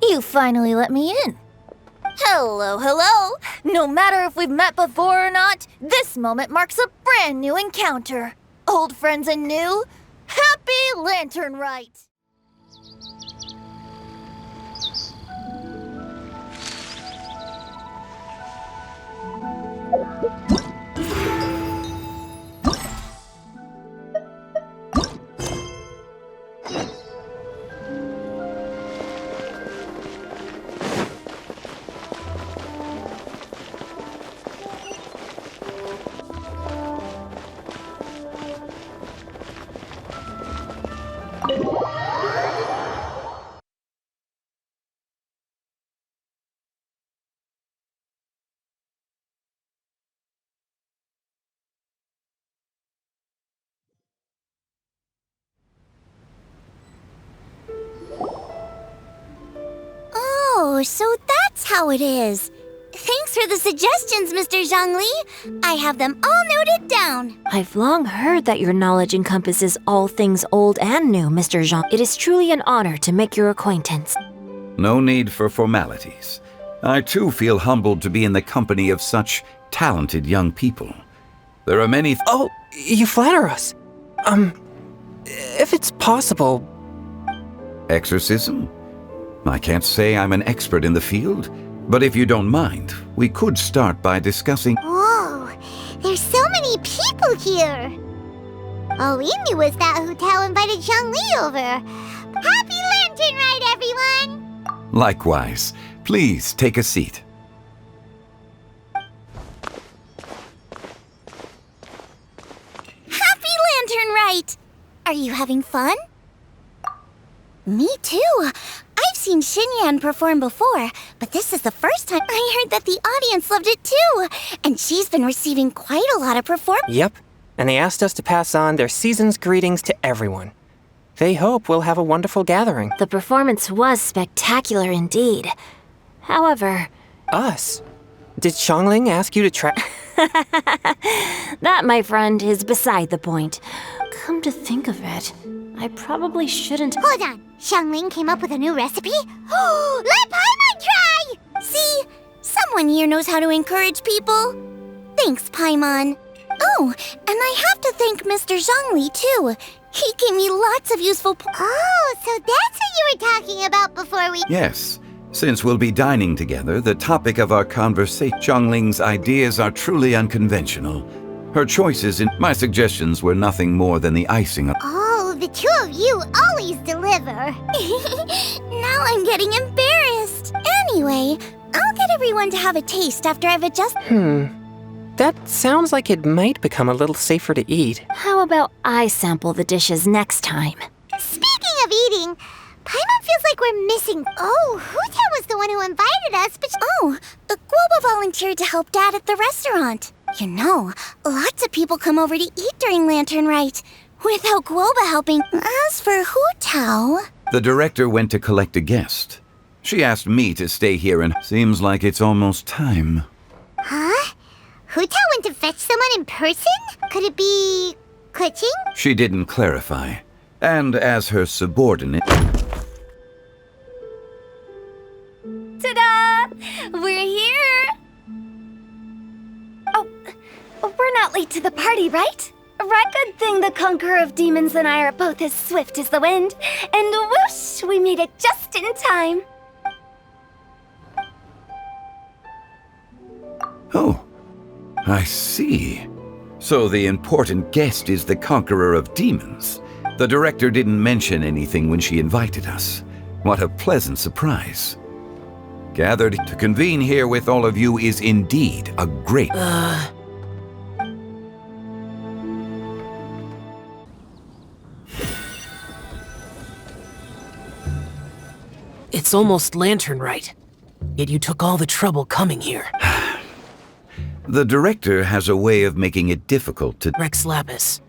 You finally let me in. Hello, hello! No matter if we've met before or not, this moment marks a brand new encounter. Old friends and new, happy Lantern Rite! Oh, so that's how it is. Thanks for the suggestions, Mr. Zhongli. I have them all noted down. I've long heard that your knowledge encompasses all things old and new, Mr. Zhong. It is truly an honor to make your acquaintance. No need for formalities. I too feel humbled to be in the company of such talented young people. There are many... Oh, you flatter us. If it's possible... Exorcism? I can't say I'm an expert in the field, but if you don't mind, we could start by discussing... Whoa, there's so many people here. All we knew was that Hu invited Xiangling over. Happy Lantern Rite, everyone! Likewise. Please take a seat. Happy Lantern Rite! Are you having fun? Me too. I've seen Xinyan perform before, but this is the first time I heard that the audience loved it too. And she's been receiving quite a lot of performances. Yep, and they asked us to pass on their season's greetings to everyone. They hope we'll have a wonderful gathering. The performance was spectacular indeed. However... Us? Did Xiangling ask you to try... That, my friend, is beside the point. Come to think of it, I probably shouldn't... Hold on. Xiangling came up with a new recipe? Oh, let Paimon try! See? Someone here knows how to encourage people. Thanks, Paimon. Oh, and I have to thank Mr. Zhongli, too. He gave me lots of useful... Oh, so that's what you were talking about before we... Yes. Since we'll be dining together, the topic of our conversation... Xiangling's ideas are truly unconventional. Her choices in... My suggestions were nothing more than the icing on... Oh, the two of you always deliver. Now I'm getting embarrassed. Anyway, I'll get everyone to have a taste after I've adjusted... That sounds like it might become a little safer to eat. How about I sample the dishes next time? Speaking of eating, Paimon feels like we're missing... Oh, Hu was the one who invited us, but... Oh, Guoba volunteered to help Dad at the restaurant. You know, lots of people come over to eat during Lantern Rite, without Guoba helping. As for Hu... The director went to collect a guest. She asked me to stay here and... Seems like it's almost time. Huh? Hu went to fetch someone in person? Could it be... Kuching? She didn't clarify. And as her subordinate... Ta-da! We're here! Oh, we're not late to the party, right? Right, good thing the Conqueror of Demons and I are both as swift as the wind. And whoosh, we made it just in time. Oh, I see. So the important guest is the Conqueror of Demons. The director didn't mention anything when she invited us. What a pleasant surprise. Gathered to convene here with all of you is indeed a great... It's almost Lantern Rite, yet you took all the trouble coming here. The director has a way of making it difficult to... Rex Lapis,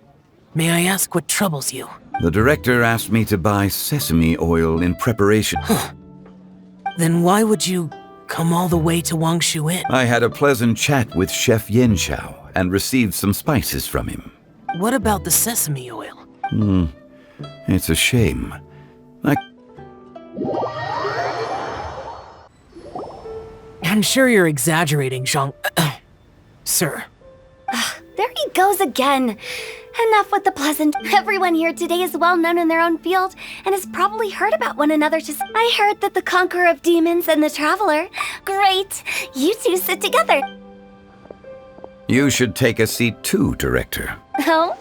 may I ask what troubles you? The director asked me to buy sesame oil in preparation... Then why would you come all the way to Wangshu Inn? I had a pleasant chat with Chef Yanxiao and received some spices from him. What about the sesame oil? It's a shame. I'm sure you're exaggerating, Sir. There he goes again. Enough with the pleasant. Everyone here today is well known in their own field and has probably heard about one another. I heard that the conqueror of demons and the traveler. Great. You two sit together. You should take a seat too, Director. Oh,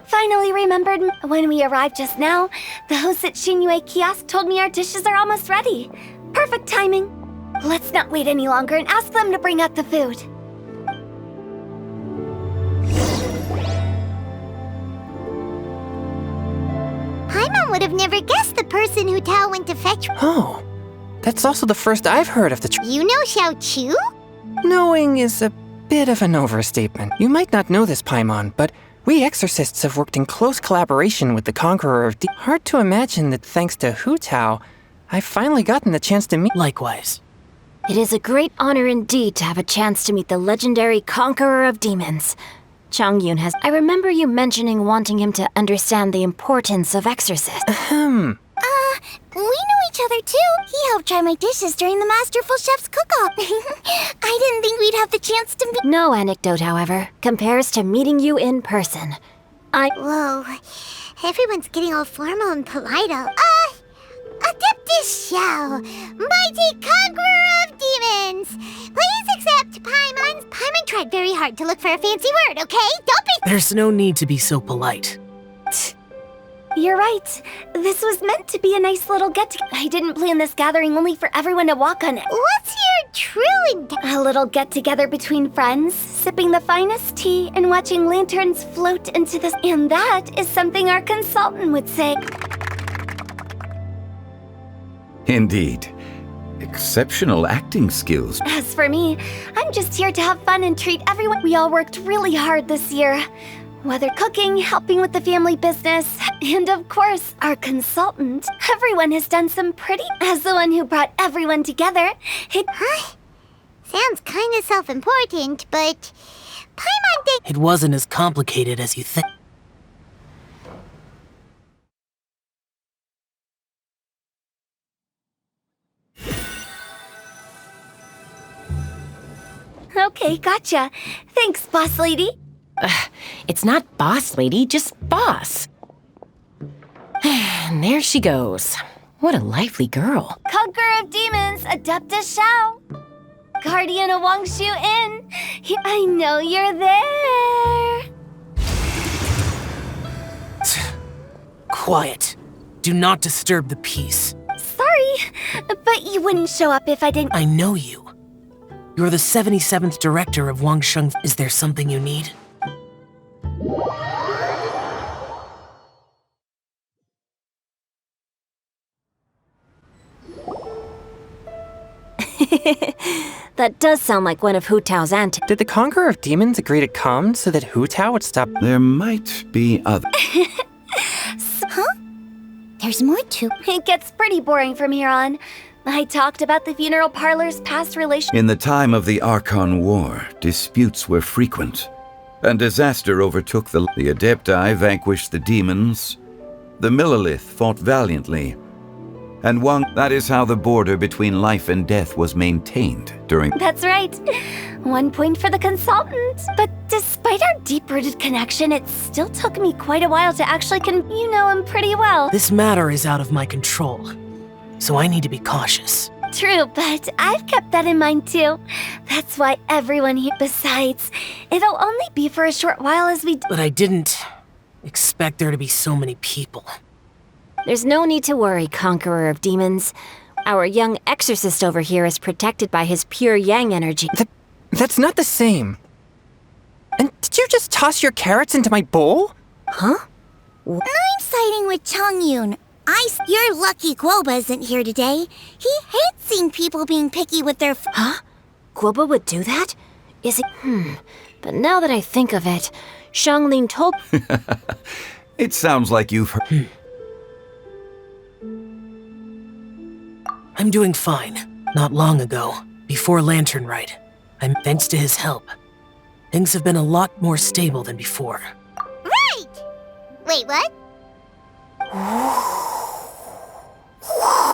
finally remembered. When we arrived just now, the host at Liyue kiosk told me our dishes are almost ready. Perfect timing. Let's not wait any longer and ask them to bring out the food. Paimon would have never guessed the person who Tao went to fetch. Oh, that's also the first I've heard of the You know Xiao Chu? Knowing is a bit of an overstatement. You might not know this, Paimon, but we exorcists have worked in close collaboration with the Conqueror of Hard to imagine that thanks to Hu Tao, I've finally gotten the chance to meet— Likewise. It is a great honor indeed to have a chance to meet the legendary Conqueror of Demons. Changyun has— I remember you mentioning wanting him to understand the importance of exorcist. We know each other too. He helped try my dishes during the Masterful Chef's cook-off. I didn't think we'd have the chance to meet. No anecdote, however, compares to meeting you in person. Whoa, everyone's getting all formal and polite. Adeptus Xiao, mighty conqueror of demons. Please accept Paimon. Paimon tried very hard to look for a fancy word, okay? Don't be— There's no need to be so polite. You're right. This was meant to be a nice little get-together. I didn't plan this gathering only for everyone to walk on it. What's your true intent? A little get-together between friends, sipping the finest tea and watching lanterns float into the— And that is something our consultant would say. Indeed. Exceptional acting skills. As for me, I'm just here to have fun and treat everyone. We all worked really hard this year. Whether cooking, helping with the family business, and of course, our consultant. Everyone has done some pretty— As the one who brought everyone together, Sounds kinda self-important, but Paimon did— It wasn't as complicated as you think. Okay, gotcha. Thanks, boss lady. It's not boss lady, just boss. And there she goes. What a lively girl. Conqueror of Demons, Adeptus Xiao. Guardian of Wangshu Inn. I know you're there. Quiet. Do not disturb the peace. Sorry, but you wouldn't show up if I didn't— I know you. You're the 77th director of Wangsheng. Is there something you need? That does sound like one of Hu Tao's antics. Did the Conqueror of Demons agree to come so that Hu Tao would stop? There might be other. There's more to— It gets pretty boring from here on. I talked about the funeral parlor's past relations. In the time of the Archon War, disputes were frequent, and disaster overtook the Adepti vanquished the demons, the Millilith fought valiantly, and that is how the border between life and death was maintained during— That's right. 1 point for the consultant. But despite our deep-rooted connection, it still took me quite a while to actually You know him pretty well. This matter is out of my control, so I need to be cautious. True, but I've kept that in mind too. That's why everyone here— Besides, it'll only be for a short while as we— But I didn't expect there to be so many people. There's no need to worry, Conqueror of Demons. Our young exorcist over here is protected by his pure yang energy. That's not the same. And did you just toss your carrots into my bowl? Huh? I'm siding with Changyun. You're lucky Guoba isn't here today. He hates seeing people being picky with their Huh? Guoba would do that? Is it— But now that I think of it, Xiangling told— It sounds like you've heard. I'm doing fine. Not long ago, before Lantern Rite, thanks to his help, things have been a lot more stable than before. Right! Wait, what?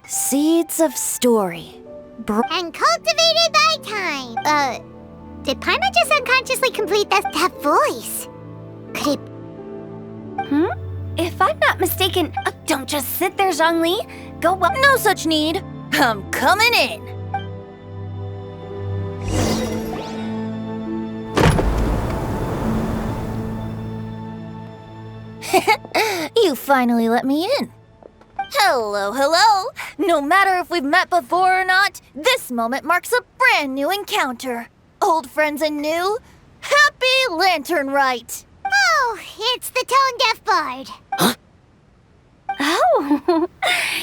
Seeds of story. And cultivated by time. Did Paimon just unconsciously complete that voice? Could it... If I'm not mistaken, don't just sit there, Zhongli. Go well. No such need. I'm coming in. You finally let me in. Hello, hello. No matter if we've met before or not, this moment marks a brand new encounter. Old friends and new, happy lantern rite. Oh, it's the tone-deaf bard. Oh,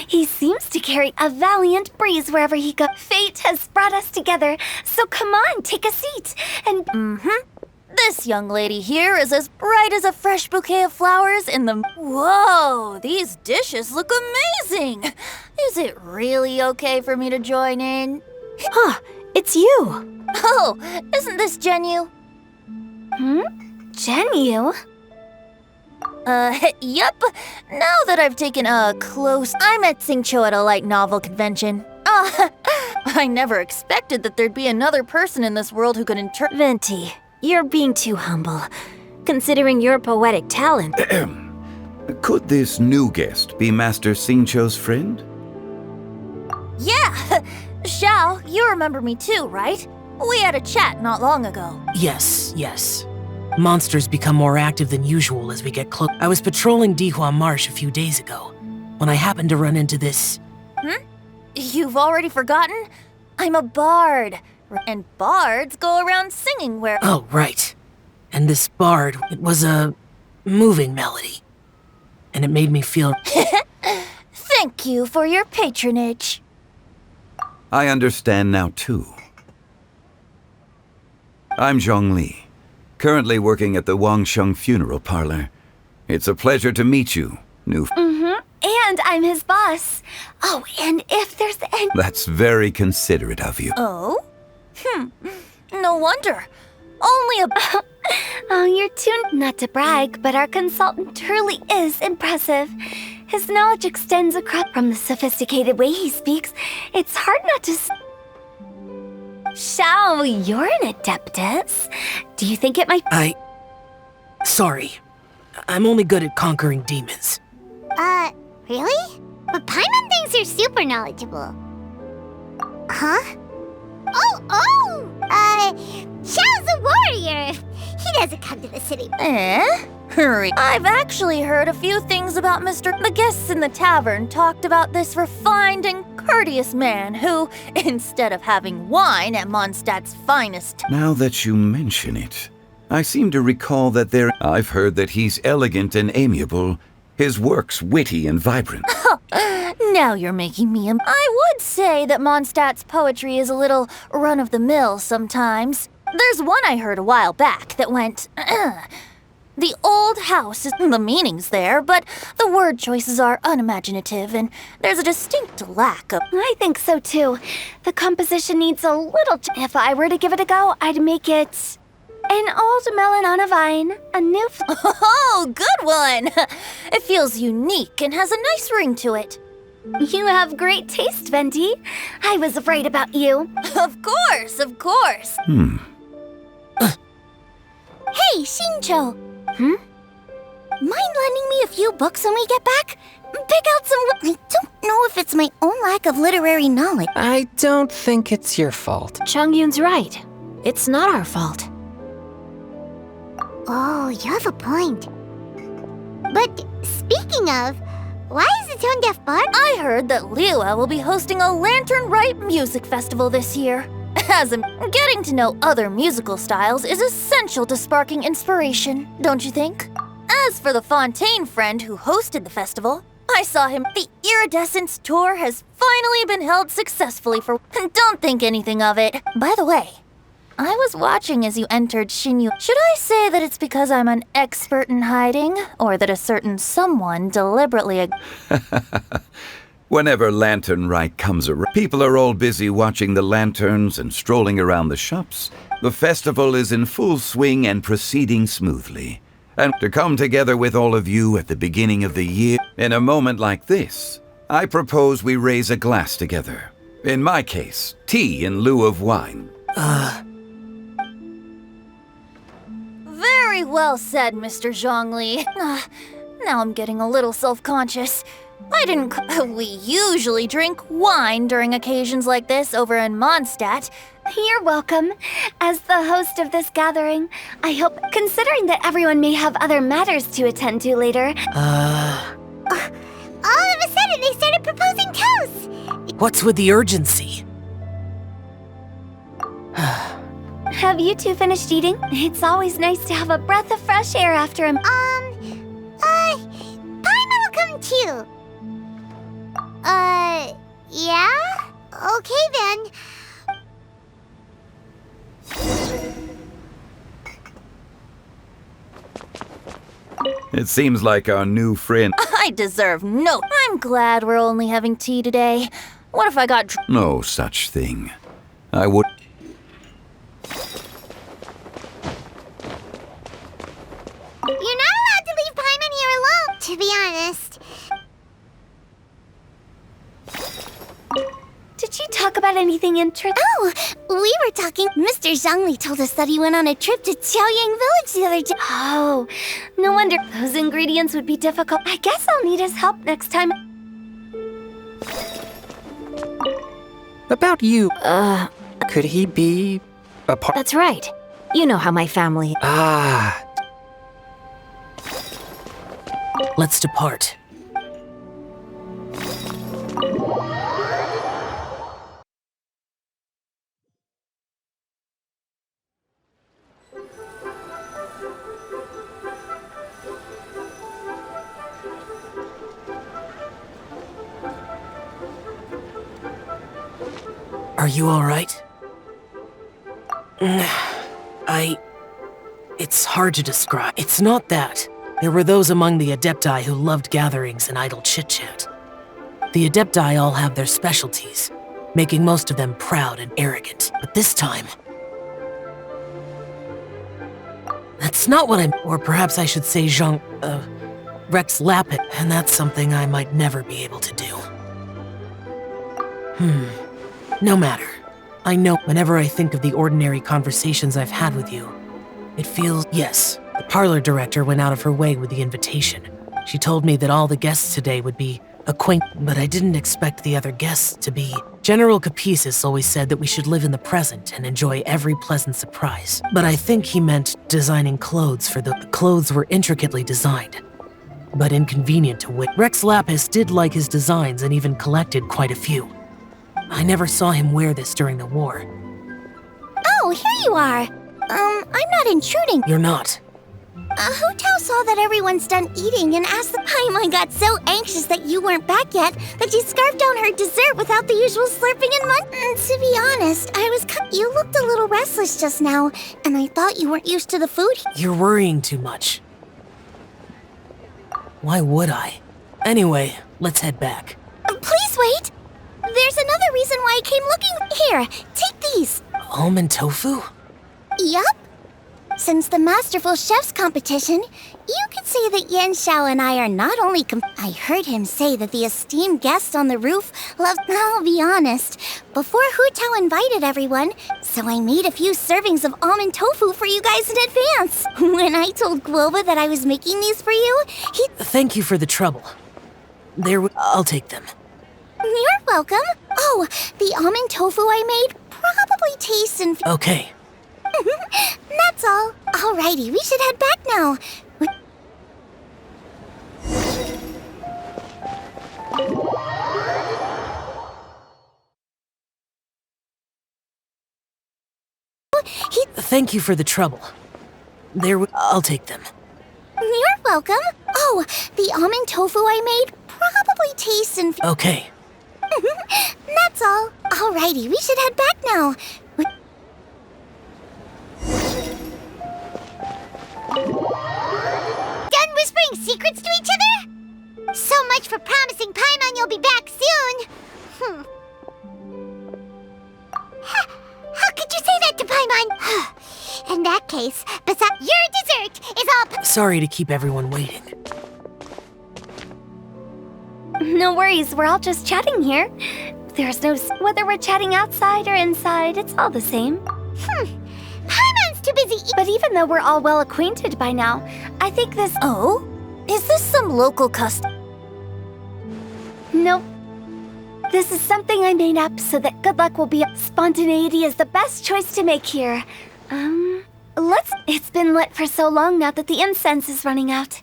he seems to carry a valiant breeze wherever he goes. Fate has brought us together, so come on, take a seat. And This young lady here is as bright as a fresh bouquet of flowers in the... Whoa, these dishes look amazing. Is it really okay for me to join in? Huh, it's you. Oh, isn't this Genu? Genu? Yep. Now that I've taken a close... I met Xingqiu at a light novel convention. I never expected that there'd be another person in this world who could Venti, you're being too humble, considering your poetic talent. Could this new guest be Master Xingqiu's friend? Yeah! Xiao, you remember me too, right? We had a chat not long ago. Yes. Monsters become more active than usual as we get close. I was patrolling Dihua Marsh a few days ago when I happened to run into this. You've already forgotten? I'm a bard. And bards go around singing where... Oh, right. And this bard, it was a moving melody. And it made me feel... Thank you for your patronage. I understand now, too. I'm Zhongli, currently working at the Wangsheng Funeral Parlor. It's a pleasure to meet you, new... And I'm his boss. Oh, and if there's any... That's very considerate of you. Oh? No wonder. Only a... Oh, you're too... Not to brag, but our consultant truly is impressive. His knowledge extends across... From the sophisticated way he speaks, it's hard not to... Xiao, you're an adeptus. Do you think it might... Sorry. I'm only good at conquering demons. Really? But Paimon thinks you're super knowledgeable. Huh? Xiao's a warrior. He doesn't come to the city. Hurry. I've actually heard a few things about Mr. The guests in the tavern talked about this refined and courteous man who, instead of having wine at Mondstadt's finest... Now that you mention it, I seem to recall that I've heard that he's elegant and amiable, his works witty and vibrant. Now you're making me... I would say that Mondstadt's poetry is a little run-of-the-mill sometimes. There's one I heard a while back that went... The old house is... The meaning's there, but the word choices are unimaginative, and there's a distinct lack of... I think so too. The composition needs a little... If I were to give it a go, I'd make it... An old melon on a vine, a new... Oh, good one! It feels unique and has a nice ring to it. You have great taste, Venti. I was right about you. Of course. Hey, Xingqiu. Mind lending me a few books when we get back? Pick out some... I don't know if it's my own lack of literary knowledge. I don't think it's your fault. Chongyun's right. It's not our fault. Oh, you have a point. But speaking of, why is the tone-deaf bard? I heard that Liyue will be hosting a Lantern Rite music festival this year. Getting to know other musical styles is essential to sparking inspiration, don't you think? As for the Fontaine friend who hosted the festival, I saw him. The Iridescence tour has finally been held successfully for... Don't think anything of it. By the way, I was watching as you entered Xinyu. Should I say that it's because I'm an expert in hiding, or that a certain someone deliberately... Whenever Lantern Rite comes around, people are all busy watching the lanterns and strolling around the shops. The festival is in full swing and proceeding smoothly. And to come together with all of you at the beginning of the year, in a moment like this, I propose we raise a glass together. In my case, tea in lieu of wine. Very well said, Mr. Zhongli. Now I'm getting a little self-conscious. We usually drink wine during occasions like this over in Mondstadt. You're welcome. As the host of this gathering, I hope, considering that everyone may have other matters to attend to later. All of a sudden, they started proposing toasts. What's with the urgency? Have you two finished eating? It's always nice to have a breath of fresh air after a... Paimon will come too. Yeah? Okay then. It seems like our new friend... I deserve no... I'm glad we're only having tea today. What if I got... No such thing. I would... You're not allowed to leave Paimon here alone, to be honest. Did you talk about anything interesting? Oh, we were talking. Mr. Zhongli told us that he went on a trip to Xiangling village the other day. Oh, no wonder those ingredients would be difficult. I guess I'll need his help next time. About you, could he be a part? That's right. You know how my family... Ah, Let's depart. Are you all right? It's hard to describe. It's not that. There were those among the Adepti who loved gatherings and idle chit-chat. The Adepti all have their specialties, making most of them proud and arrogant. But this time... That's not what I'm... Or perhaps I should say Rex Lapid, and that's something I might never be able to do. No matter. I know whenever I think of the ordinary conversations I've had with you, it feels... Yes, the parlor director went out of her way with the invitation. She told me that all the guests today would be acquainted, but I didn't expect the other guests to be... General Capices always said that we should live in the present and enjoy every pleasant surprise. But I think he meant designing clothes for the clothes were intricately designed, but inconvenient to wit. Rex Lapis did like his designs and even collected quite a few. I never saw him wear this during the war. Oh, here you are. I'm not intruding. You're not. Hu Tao saw that everyone's done eating and asked the Paimon got so anxious that you weren't back yet that she scarfed down her dessert without the usual slurping and to be honest, you looked a little restless just now, and I thought you weren't used to the food. You're worrying too much. Why would I? Anyway, let's head back. Please wait. There's another reason why I came looking. Here, take these. Almond tofu? Yup. Since the Masterful Chef's competition, you could say that Yan Xiao and I are not only I heard him say that the esteemed guests on the roof loved... I'll be honest. Before Hu Tao invited everyone, so I made a few servings of almond tofu for you guys in advance. When I told Guoba that I was making these for you, he... Thank you for the trouble. I'll take them. You're welcome. Oh, the almond tofu I made probably tastes and... Okay. That's all. Alrighty, we should head back now. Thank you for the trouble. I'll take them. You're welcome. Oh, the almond tofu I made probably tastes and... Okay. That's all. Alrighty, we should head back now. Done whispering secrets to each other? So much for promising Paimon you'll be back soon. How could you say that to Paimon? In that case, besides your dessert is all... Sorry to keep everyone waiting. No worries, we're all just chatting here. There's no whether we're chatting outside or inside, it's all the same. Paimon's too busy But even though we're all well acquainted by now, I think this... Oh? Is this some local custom? Nope. This is something I made up so that good luck will be... Spontaneity is the best choice to make here. It's been lit for so long now that the incense is running out.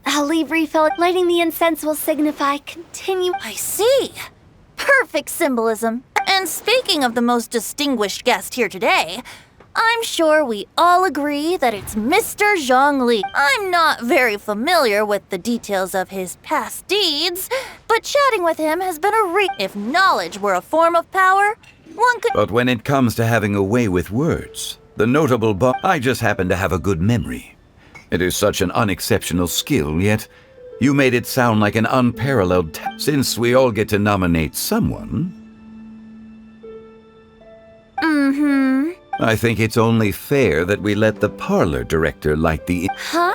I'll leave refill. Lighting the incense will signify continue... I see. Perfect symbolism. And speaking of the most distinguished guest here today, I'm sure we all agree that it's Mr. Zhongli. I'm not very familiar with the details of his past deeds, but chatting with him has been If knowledge were a form of power, one could... But when it comes to having a way with words, the notable I just happen to have a good memory. It is such an unexceptional skill, yet you made it sound like an unparalleled since we all get to nominate someone. I think it's only fair that we let the parlor director light the... Huh?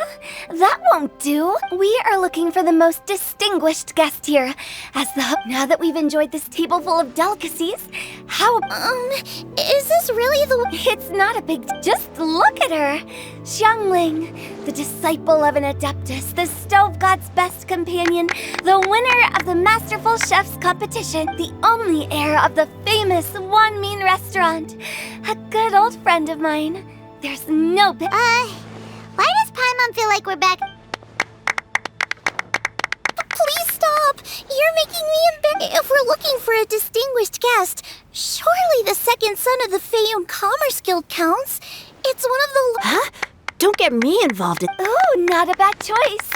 That won't do. We are looking for the most distinguished guest here. Now that we've enjoyed this table full of delicacies, is this really the... It's not a big... Just look at her. Xiangling, the disciple of an adeptus, the stove god's best companion, the winner of the Masterful Chef's competition, the only heir of the famous One Mean restaurant, a good old friend of mine. There's no... Why does Paimon feel like we're back? Please stop! You're making me embarrassed. If we're looking for a distinguished guest, surely the second son of the Feiyun Commerce Guild counts. It's one of the... Huh? Don't get me involved in... Oh, not a bad choice.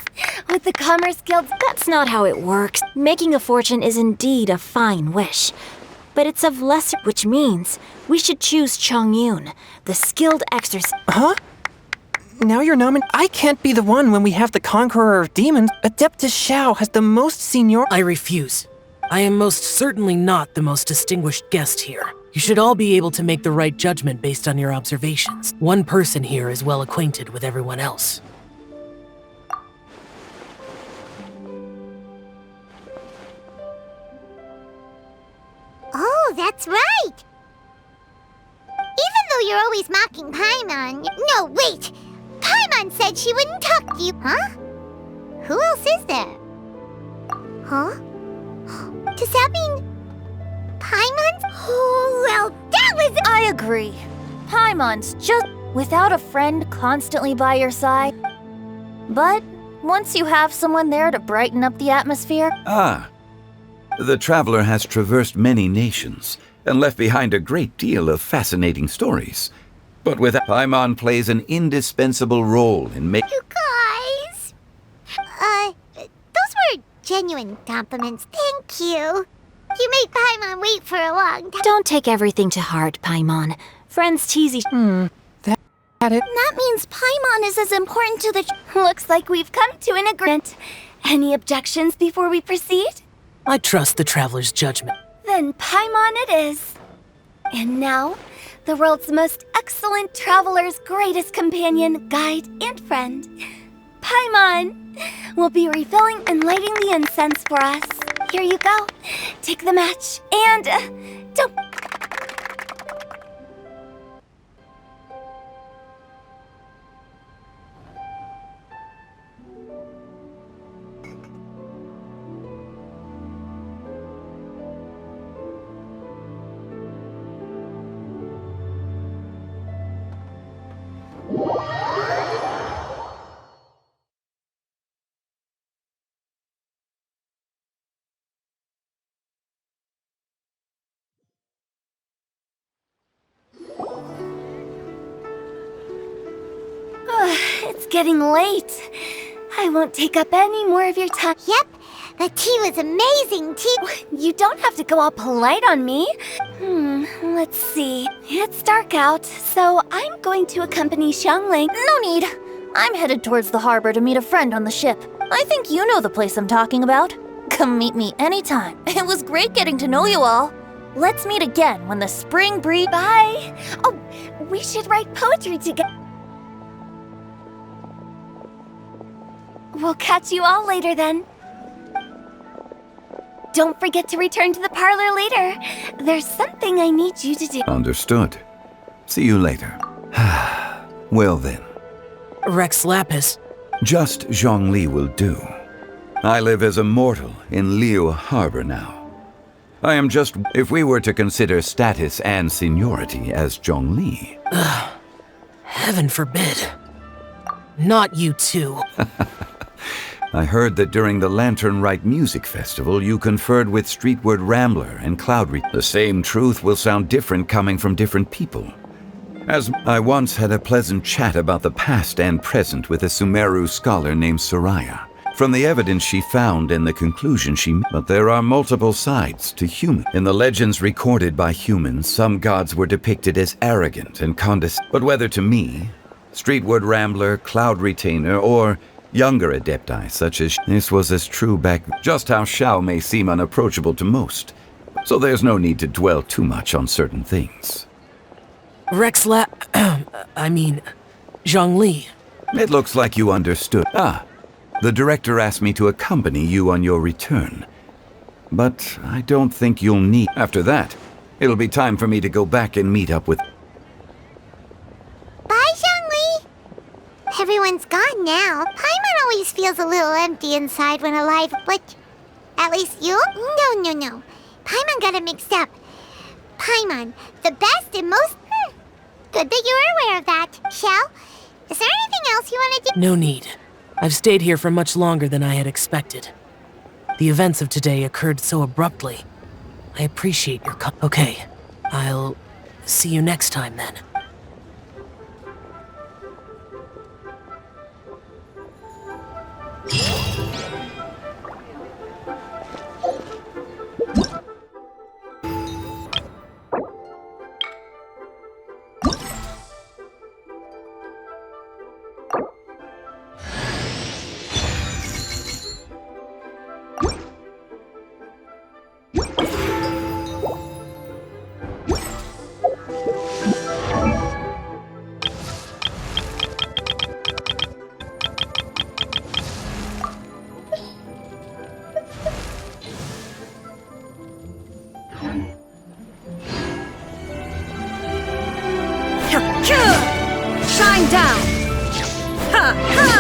With the Commerce Guild... That's not how it works. Making a fortune is indeed a fine wish. But it's of lesser... Which means we should choose Chongyun, the skilled exorcist... Huh? Now you're I can't be the one when we have the Conqueror of Demons. Adeptus Xiao has the most senior... I refuse. I am most certainly not the most distinguished guest here. You should all be able to make the right judgment based on your observations. One person here is well acquainted with everyone else. Oh, that's right! Even though you're always mocking Paimon... No, wait! Paimon said she wouldn't talk to you, huh? Who else is there? Huh? Does that mean... Paimon's? Oh, well, that was... I agree. Paimon's just without a friend constantly by your side. But once you have someone there to brighten up the atmosphere... The traveler has traversed many nations and left behind a great deal of fascinating stories. But with Paimon plays an indispensable role in making... You guys... those were genuine compliments. Thank you. You made Paimon wait for a long time. Don't take everything to heart, Paimon. Friends tease each... That means Paimon is as important to the... Looks like we've come to an agreement. Any objections before we proceed? I trust the traveler's judgment. Then Paimon it is. And now, the world's most excellent traveler's greatest companion, guide, and friend, Paimon, will be refilling and lighting the incense for us. Here you go. Take the match, and don't... It's getting late. I won't take up any more of your time. Yep, the tea was amazing tea. You don't have to go all polite on me. Let's see. It's dark out, so I'm going to accompany Xiangling. No need. I'm headed towards the harbor to meet a friend on the ship. I think you know the place I'm talking about. Come meet me anytime. It was great getting to know you all. Let's meet again when the spring breeze... Bye. Oh, we should write poetry together. We'll catch you all later then. don't forget to return to the parlor later. There's something I need you to do. Understood. See you later. Well then. Rex Lapis. Just Zhongli will do. I live as a mortal in Liyue Harbor now. I am just... If we were to consider status and seniority as Zhongli... Heaven forbid. Not you too. I heard that during the Lantern Rite Music Festival, you conferred with Streetward Rambler and Cloudreach. The same truth will sound different coming from different people. As I once had a pleasant chat about the past and present with a Sumeru scholar named Soraya. From the evidence she found and the conclusion she made, but there are multiple sides to human. In the legends recorded by humans, some gods were depicted as arrogant and condescending. But whether to me, Streetward Rambler, Cloud Retainer, or younger adepti such as this was as true back, just how Xiao may seem unapproachable to most. So there's no need to dwell too much on certain things. Zhongli. It looks like you understood. The director asked me to accompany you on your return. But I don't think you'll need... After that, it'll be time for me to go back and meet up with... Bye, Xiangling! Everyone's gone now. Paimon always feels a little empty inside when alive, but... At least you? No. Paimon got it mixed up. Paimon, the best and most... Good that you're aware of that. Xiao, is there anything else you want to do? No need. I've stayed here for much longer than I had expected. The events of today occurred so abruptly. I appreciate your Okay, I'll see you next time then. Shine down! Ha! Ha!